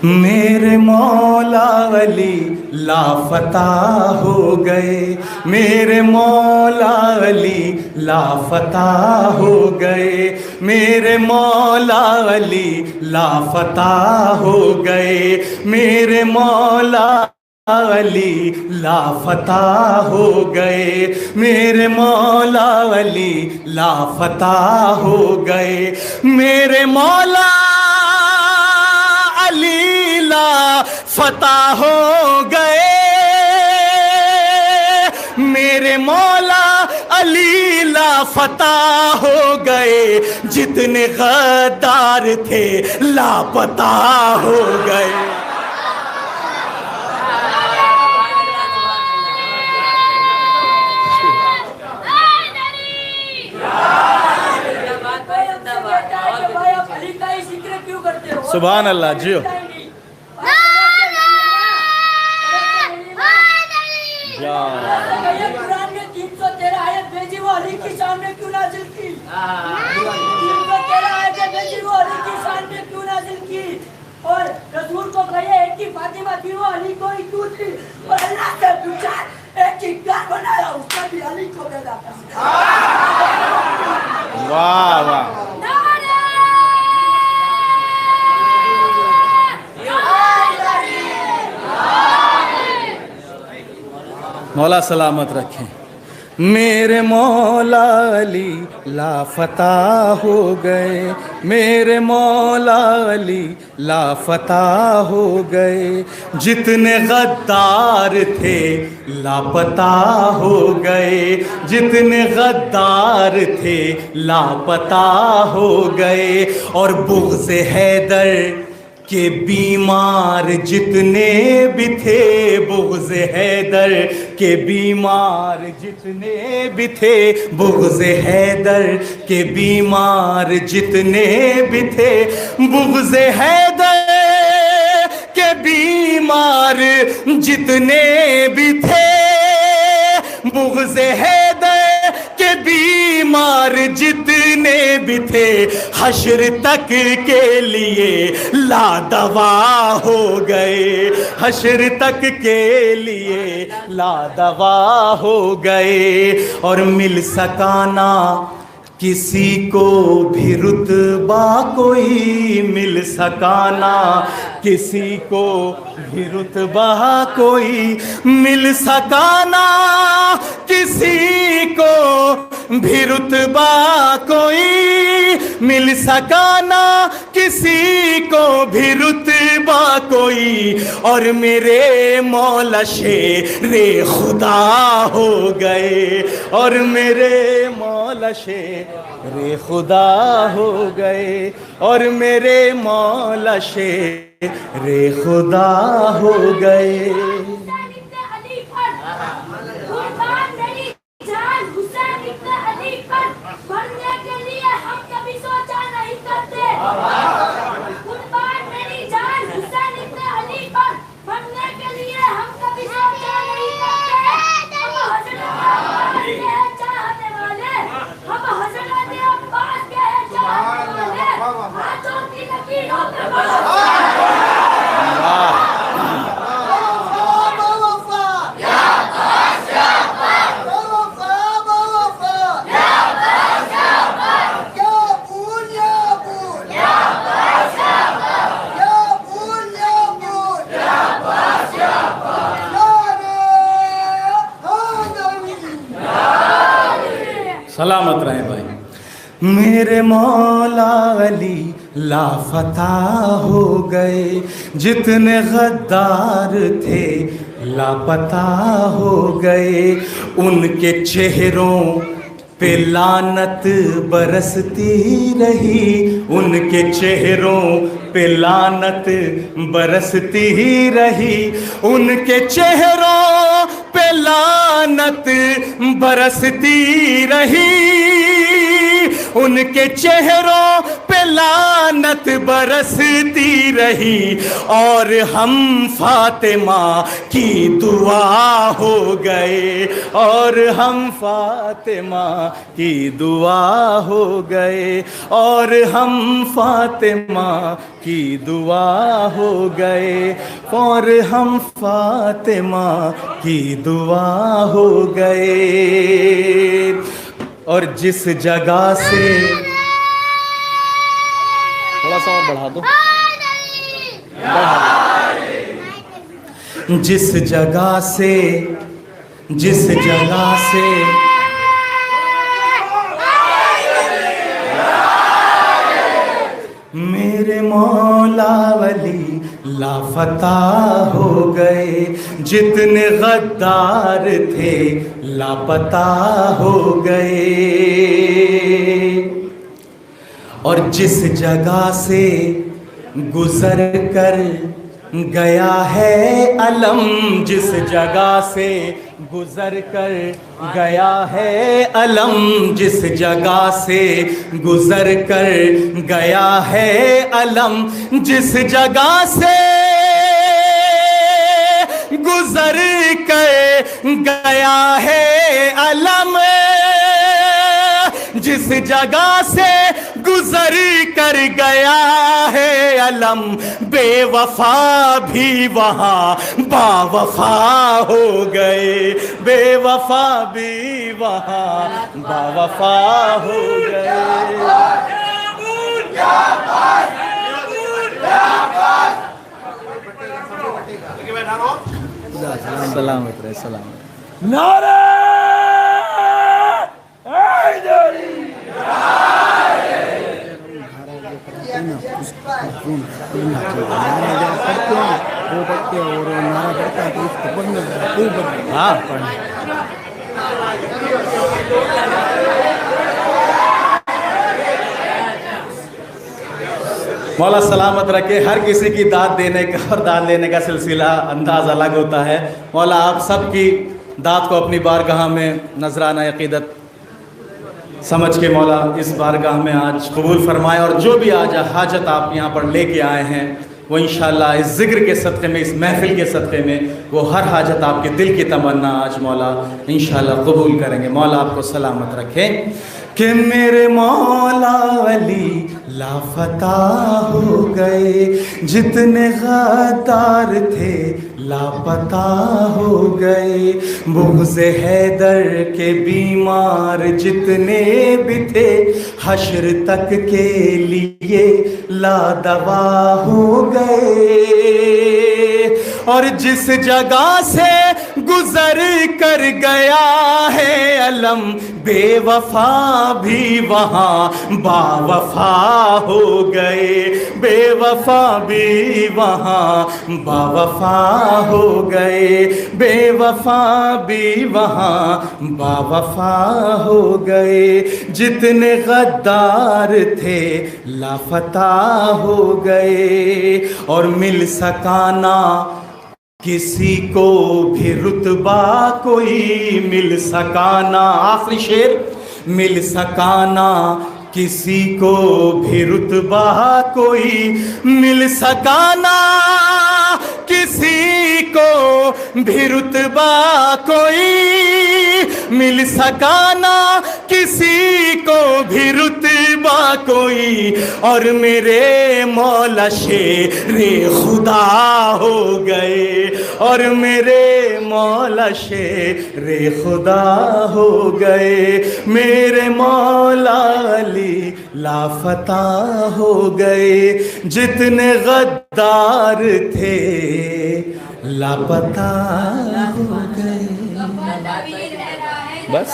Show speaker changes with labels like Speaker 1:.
Speaker 1: میرے مولا علی لافتہ ہو گئے، میرے مولا علی لافتہ ہو گئے، میرے مولا علی لافتہ ہو گئے، میرے مولا علی لافتہ ہو گئے، میرے مولا علی لافتہ ہو گئے، میرے مولا علی لافتہ ہو گئے، میرے مولا علی لافتہ ہو گئے، جتنے غدار تھے لاپتہ ہو گئے۔ سبحان اللہ جیو
Speaker 2: قرآن میں 313 آیت بھیجی وہ علی کی شان میں کیوں نازل کی؟ 313 آیتیں بھیجی وہ علی کی شان میں کیوں نازل کی؟ اور رسول کو کہے ایک کی فاطمہ تھی وہ علی کو ہی کیوں تھی؟ اور اللہ سے پوچھا ایک کی گھر بنایا اس کا بھی علی کو دے داتا۔
Speaker 1: واہ واہ مولا سلامت رکھیں۔ میرے مولا علی لافتہ ہو گئے، میرے مولا علی لافتہ ہو گئے، جتنے غدار تھے لاپتہ ہو گئے، جتنے غدار تھے لاپتہ ہو گئے، اور بغض حیدر کہ بیمار جتنے بھی تھے، بغض حیدر کے بیمار جتنے بھی تھے، بغض حیدر کے بیمار جتنے بھی تھے، بغض حیدر کے بیمار جتنے بھی تھے، بغض حیدر کے بیمار جتنے بھی تھے، حشر تک کے لیے لا دوا ہو گئے، حشر تک کے لیے لا دوا ہو گئے، اور مل سکانا کسی کو بھی رتبہ کوئی، مل سکانا کسی کو بھی رتبہ کوئی، مل سکانا کسی کو بھی رتبہ کوئی، مل سکانا کسی کو بھی رتبہ کوئی، اور میرے مولا شیر خدا ہو گئے، اور میرے مولا شیر خدا ہو گئے، اور میرے مولا شیر خدا ہو گئے۔ سلامت رہیں بھائی۔ میرے مولا علی لافتہ ہو گئے، جتنے غدار تھے لاپتہ ہو گئے، ان کے چہروں پہ لعنت برستی رہی، ان کے چہروں پہ لعنت برستی رہی، ان کے چہروں پہ لعنت برستی رہی، ان کے چہروں پہ لعنت برستی رہی اور ہم فاطمہ کی دعا ہو گئے، اور ہم فاطمہ کی دعا ہو گئے، اور ہم فاطمہ کی دعا ہو گئے، اور ہم فاطمہ کی دعا ہو گئے۔ اور جس جگہ سے تھوڑا سا اور بڑھا دو، جس جگہ سے میرے مولا ولی لاپتہ ہو گئے، جتنے غدار تھے لاپتہ ہو گئے۔ اور جس جگہ سے گزر کر گیا ہے علم، جس جگہ سے گزر کر گیا ہے علم، جس جگہ سے گزر کر گیا ہے علم، جس جگہ سے گزر کر گیا ہے علم، جس جگہ سے گزر کر گیا ہے علم، بے وفا بھی وہاں با وفا ہو گئے، بے وفا بھی وہاں با وفا ہو گئے۔ سلامت رہے، سلامت۔
Speaker 2: نعرہ حیدری،
Speaker 1: ہاں مولا سلامت رکھے۔ ہر کسی کی داد دینے کا اور داد لینے کا سلسلہ انداز الگ ہوتا ہے۔ مولا آپ سب کی داد کو اپنی بارگاہ میں نذرانہ عقیدت سمجھ کے مولا اس بارگاہ میں آج قبول فرمائے، اور جو بھی آج حاجت آپ یہاں پر لے کے آئے ہیں وہ انشاءاللہ اس ذکر کے صدقے میں، اس محفل کے صدقے میں وہ ہر حاجت آپ کے دل کی تمنا آج مولا انشاءاللہ قبول کریں گے۔ مولا آپ کو سلامت رکھے کہ میرے مولا علی لاپتہ ہو گئے، جتنے غدار تھے لاپتہ ہو گئے، بغض حیدر کے بیمار جتنے بھی تھے حشر تک کے لیے لا دوا ہو گئے۔ اور جس جگہ سے گزر کر گیا ہے علم، بے وفا بھی وہاں با وفا ہو گئے، بے وفا بھی وہاں با وفا ہو گئے، بے وفا بھی وہاں با وفا ہو گئے، جتنے غدار تھے لاپتہ ہو گئے۔ اور مل سکانا کسی کو بھی رتبہ کوئی مل سکانا، آخری شعر، مل سکانا کسی کو بھی رتبہ کوئی مل سکانا کسی کو بھی رتبہ کوئی مل سکانا کسی کو بھی رتبہ کوئی، اور میرے مولا شیر خدا ہو گئے، اور میرے مولا شیر خدا ہو گئے، میرے مولا علی لاپتہ ہو گئے، جتنے غدار تھے لاپتہ ہو گئے۔ بس